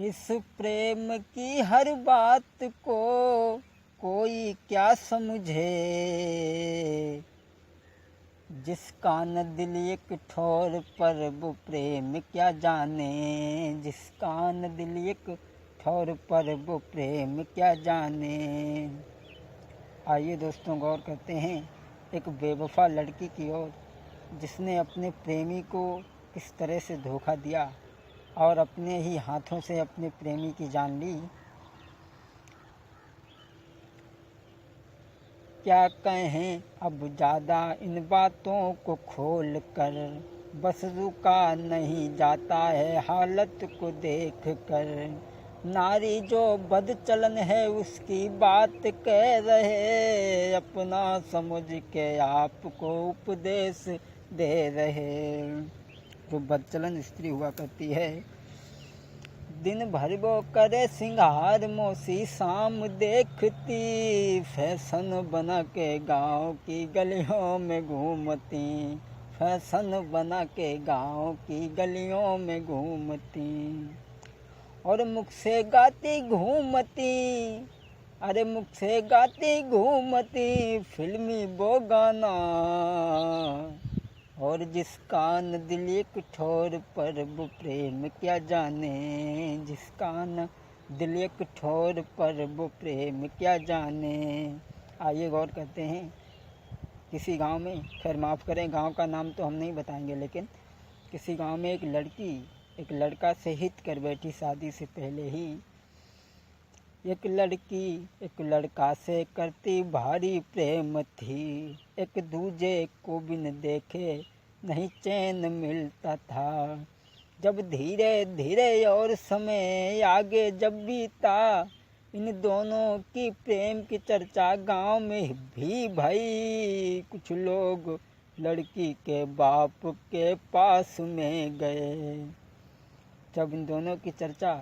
इस प्रेम की हर बात को कोई क्या समझे, जिसका न दिल एक ठोर पर वो प्रेम क्या जाने, जिसका न दिल एक ठोर पर वो प्रेम क्या जाने। आइए दोस्तों गौर करते हैं एक बेवफा लड़की की ओर, जिसने अपने प्रेमी को किस तरह से धोखा दिया और अपने ही हाथों से अपने प्रेमी की जान ली। क्या कहें अब ज़्यादा इन बातों को खोल कर, बस रुका नहीं जाता है हालत को देख कर। नारी जो बदचलन है उसकी बात कह रहे, अपना समझ के आपको उपदेश दे रहे। जो बदचलन स्त्री हुआ करती है, दिन भर वो करे सिंगार मौसी शाम देखती, फैशन बना के गाँव की गलियों में घूमती, फैशन बना के गाँव की गलियों में घूमती। और मुख से गाती घूमती, अरे मुख से गाती घूमती फिल्मी वो गाना। और जिसका न दिल एक ठोर पर वो प्रेम क्या जाने, जिसका न दिल एक ठोर पर वो प्रेम क्या जाने। आइए गौर करते हैं किसी गांव में, खैर माफ़ करें गांव का नाम तो हम नहीं बताएंगे, लेकिन किसी गांव में एक लड़की एक लड़का से हित कर बैठी शादी से पहले ही। एक लड़की एक लड़का से करती भारी प्रेम थी, एक दूजे को बिन देखे नहीं चैन मिलता था। जब धीरे धीरे और समय आगे जब बीता, इन दोनों की प्रेम की चर्चा गांव में भी भई। कुछ लोग लड़की के बाप के पास में गए। जब इन दोनों की चर्चा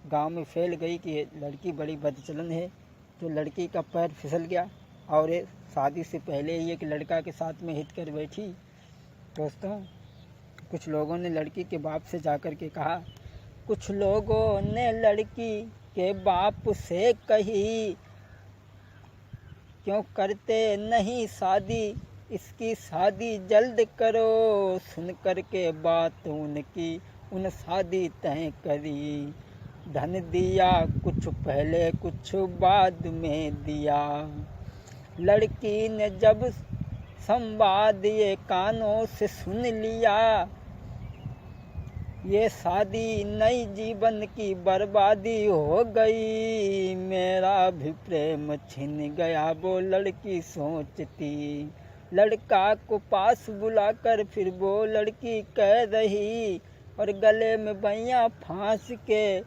गांव में फैल गई कि लड़की बड़ी बदचलन है, तो लड़की का पैर फिसल गया और शादी से पहले ही एक लड़का के साथ में हित कर बैठी। दोस्तों कुछ लोगों ने लड़की के बाप से जाकर के कहा, कुछ लोगों ने लड़की के बाप से कही, क्यों करते नहीं शादी, इसकी शादी जल्द करो। सुन कर के बात उनकी उन शादी तय करी। धन दिया कुछ पहले कुछ बाद में दिया। लड़की ने जब संवाद ये कानों से सुन लिया, ये शादी नई जीवन की बर्बादी हो गई। मेरा भी प्रेम छिन गया वो लड़की सोचती। लड़का को पास बुलाकर फिर वो लड़की कह रही, और गले में बैया फांस के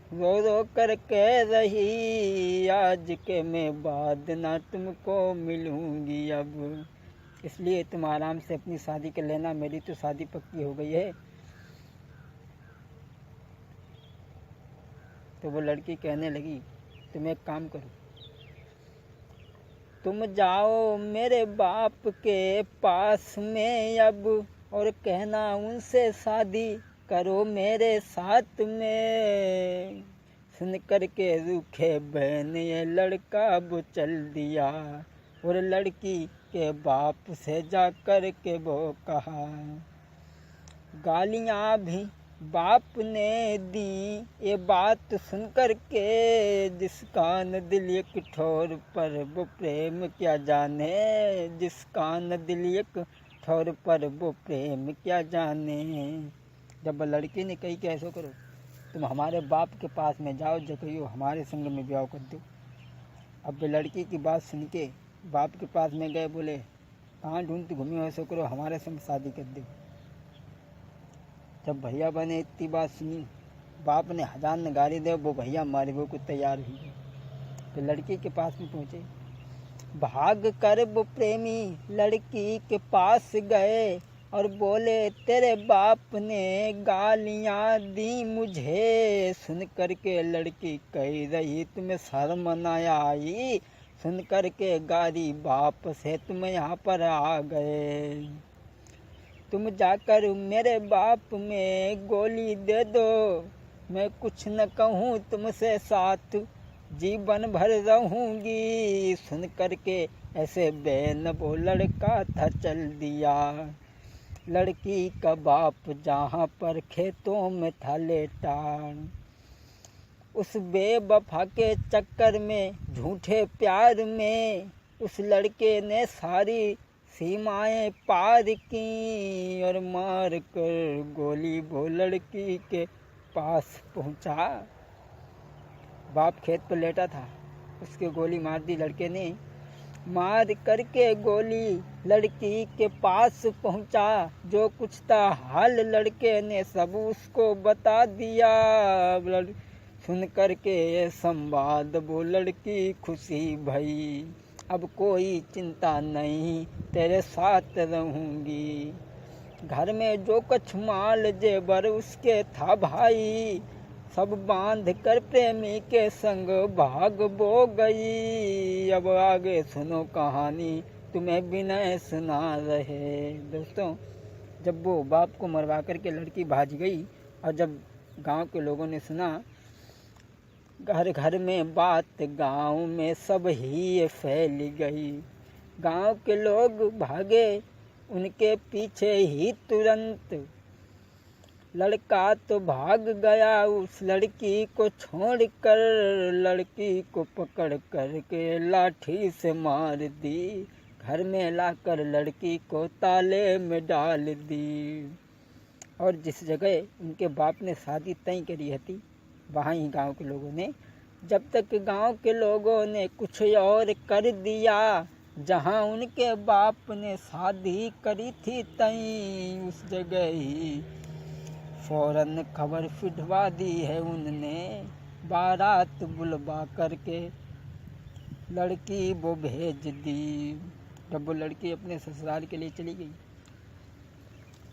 रो रो कर कह रही, आज के मैं बाद ना तुमको मिलूंगी अब, इसलिए तुम आराम से अपनी शादी कर लेना, मेरी तो शादी पक्की हो गई है। तो वो लड़की कहने लगी, तुम एक काम करो, तुम जाओ मेरे बाप के पास में अब, और कहना उनसे शादी करो मेरे साथ में। सुन कर के रूखे बहन ये लड़का वो चल दिया, और लड़की के बाप से जा कर के वो कहा। गालियाँ भी बाप ने दी ये बात सुन कर के, जिसका न दिल एक ठोर पर वो प्रेम क्या जाने, जिसका न दिल एक ठोर पर वो प्रेम क्या जाने। जब लड़की ने कही कि ऐसा करो, तुम हमारे बाप के पास में जाओ, जो कहियो हमारे संग में ब्याह कर दो। अब लड़की की बात सुन के बाप के पास में गए, बोले कहाँ ढूंढती घूमी हो, ऐसा करो हमारे संग शादी कर दो। जब भैया बने इतनी बात सुनी, बाप ने हजार नगारी दे, वो भैया मारे वो को तैयार हुई। तो लड़की के पास में पहुँचे, भाग कर वो प्रेमी लड़की के पास गए और बोले, तेरे बाप ने गालियाँ दी मुझे। सुन कर के लड़की कह रही, तुम्हें शर्म न आई, सुन कर के गाली बाप से तुम यहाँ पर आ गए। तुम जाकर मेरे बाप में गोली दे दो, मैं कुछ न कहूँ तुमसे साथ, जीवन भर रहूँगी। सुन करके ऐसे बैन वो लड़का था चल दिया। लड़की का बाप जहाँ पर खेतों में था लेटा, उस बेवफा के चक्कर में, झूठे प्यार में, उस लड़के ने सारी सीमाएं पार की और मार कर गोली वो लड़की के पास पहुंचा। बाप खेत पर लेटा था, उसके गोली मार दी लड़के ने। मार करके गोली लड़की के पास पहुंचा। जो कुछ था हाल लड़के ने सब उसको बता दिया। सुन करके ये संवाद वो लड़की खुशी भई। अब कोई चिंता नहीं, तेरे साथ रहूंगी। घर में जो कुछ माल जेवर उसके था भाई, सब बांध कर प्रेमी के संग भाग बो गई। अब आगे सुनो कहानी, तुम्हें विनय सुना रहे। दोस्तों, जब वो बाप को मरवा करके लड़की भाग गई और जब गांव के लोगों ने सुना, घर घर में बात गांव में सब ही फैल गई। गांव के लोग भागे उनके पीछे ही तुरंत। लड़का तो भाग गया उस लड़की को छोड़कर। लड़की को पकड़ कर के लाठी से मार दी। घर में लाकर लड़की को ताले में डाल दी। और जिस जगह उनके बाप ने शादी तय करी थी, वहाँ ही गांव के लोगों ने, जब तक गांव के लोगों ने कुछ और कर दिया, जहाँ उनके बाप ने शादी करी थी तई उस जगह ही फौरन खबर फिटवा दी है उनने। बारात बुलवा करके लड़की वो भेज दी। जब वो लड़की अपने ससुराल के लिए चली गई,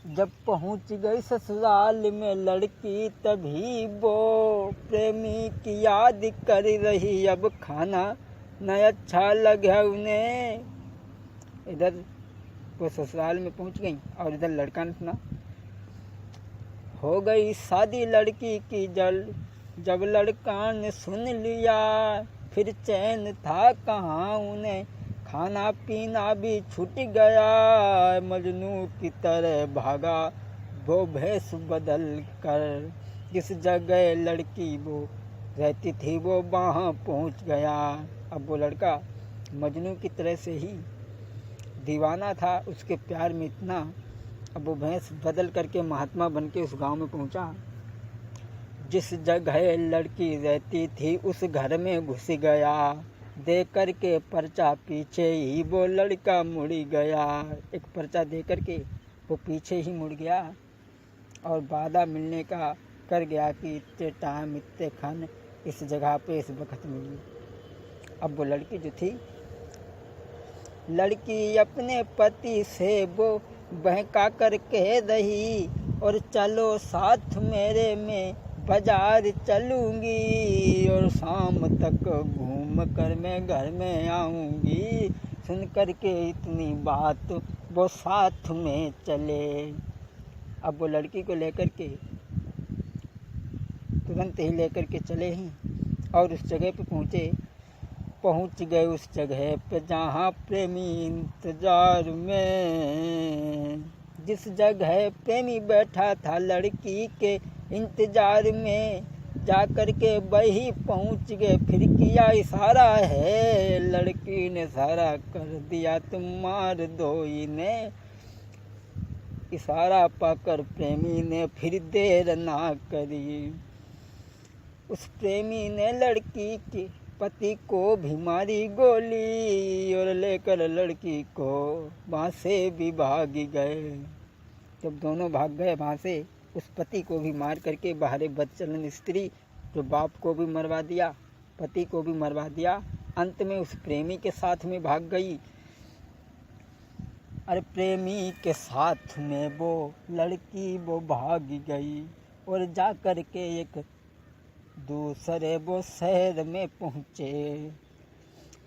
जब पहुंच गई ससुराल में लड़की, तभी वो प्रेमी की याद कर रही। अब खाना न अच्छा लगा उन्हें। इधर वो ससुराल में पहुंच गई और इधर लड़का ने सुना, हो गई शादी लड़की की जल्द। जब लड़का ने सुन लिया, फिर चैन था कहाँ उन्हें, खाना पीना भी छूट गया। मजनू की तरह भागा वो भेष बदल कर। जिस जगह लड़की वो रहती थी वो वहाँ पहुँच गया। अब वो लड़का मजनू की तरह से ही दीवाना था, उसके प्यार में इतना। अब वो भैंस बदल करके महात्मा बन के उस गाँव में पहुँचा। जिस जगह लड़की रहती थी उस घर में घुस गया। दे करके पर्चा पीछे ही वो लड़का मुड़ गया। एक पर्चा दे करके वो पीछे ही मुड़ गया और वादा मिलने का कर गया कि इतने टाइम इतने खन इस जगह पे इस वक्त मिली। अब वो लड़की जो थी, लड़की अपने पति से वो बहका कर कह रही, और चलो साथ मेरे में बाजार चलूँगी, और शाम तक घूम कर मैं घर में आऊँगी। सुन कर के इतनी बात वो साथ में चले। अब वो लड़की को लेकर के तुरंत ही लेकर के चले ही और उस जगह पे पहुँच गए उस जगह पे जहाँ प्रेमी इंतजार में। जिस जगह प्रेमी बैठा था लड़की के इंतजार में, जा कर के वही पहुँच गए। फिर किया इशारा है, लड़की ने इशारा कर दिया, तुम मार दो इन्हें। इशारा पाकर प्रेमी ने फिर देर ना करी। उस प्रेमी ने लड़की के पति को भी मारी गोली, और लेकर लड़की को वहाँ से भी भाग गए। जब दोनों भाग गए वहाँ से, उस पति को भी मार करके बाहर बदचलन स्त्री जो बाप को भी मरवा दिया, पति को भी मरवा दिया, अंत में उस प्रेमी के साथ में भाग गई। अरे प्रेमी के साथ में वो लड़की वो भाग गई और जा कर के एक दूसरे वो शहर में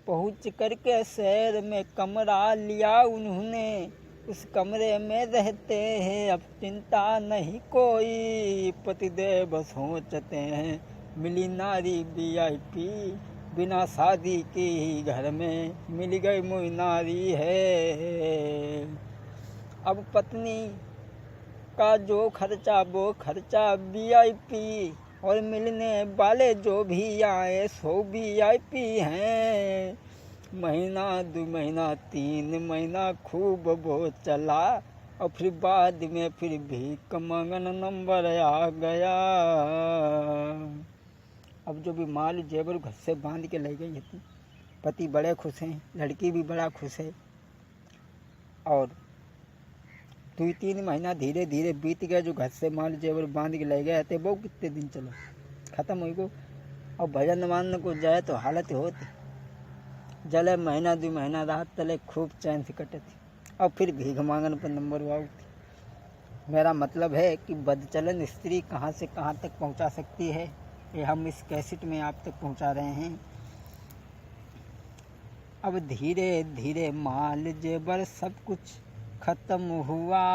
पहुँच कर के शहर में कमरा लिया उन्होंने। उस कमरे में रहते हैं, अब चिंता नहीं कोई, पतिदेव सोचते हैं मिली नारी VIP, बिना शादी की ही घर में मिल गई मुई नारी है। अब पत्नी का जो खर्चा वो खर्चा VIP, और मिलने वाले जो भी आए सो VIP हैं। महीना 2 महीना 3 महीना खूब वो चला, और फिर बाद में फिर भीख मांगन नंबर आ गया। अब जो भी माल जेवर घर से बांध के ले गई थी, पति बड़े खुश हैं, लड़की भी बड़ा खुश है, और 2-3 महीना धीरे धीरे बीत गया। जो घर से माल जेवर बांध के ले गए थे वो कितने दिन चलो ख़त्म हो गो। और भजन मानने को जाए तो हालत होती, जले महीना 2 महीना रात तले खूब चैन से कटे थी, और फिर भीख मांगन पर नंबर वाऊ थी। मेरा मतलब है कि बदचलन स्त्री कहाँ से कहाँ तक पहुँचा सकती है, ये हम इस कैसेट में आप तक पहुँचा रहे हैं। अब धीरे धीरे माल जेवर सब कुछ खत्म हुआ,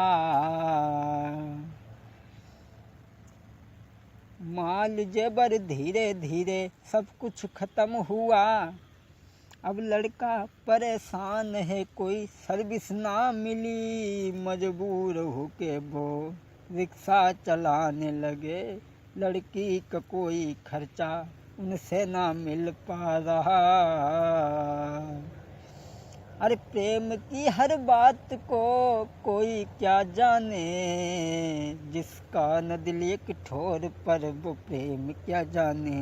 माल जेबर धीरे धीरे सब कुछ खत्म हुआ। अब लड़का परेशान है, कोई सर्विस ना मिली, मजबूर होके वो रिक्शा चलाने लगे। लड़की का कोई खर्चा उनसे ना मिल पा रहा। अरे प्रेम की हर बात को कोई क्या जाने, जिसका न दिल एक ठोर पर वो प्रेम क्या जाने,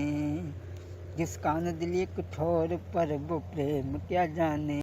जिसका न दिल एक ठोर पर वो प्रेम क्या जाने।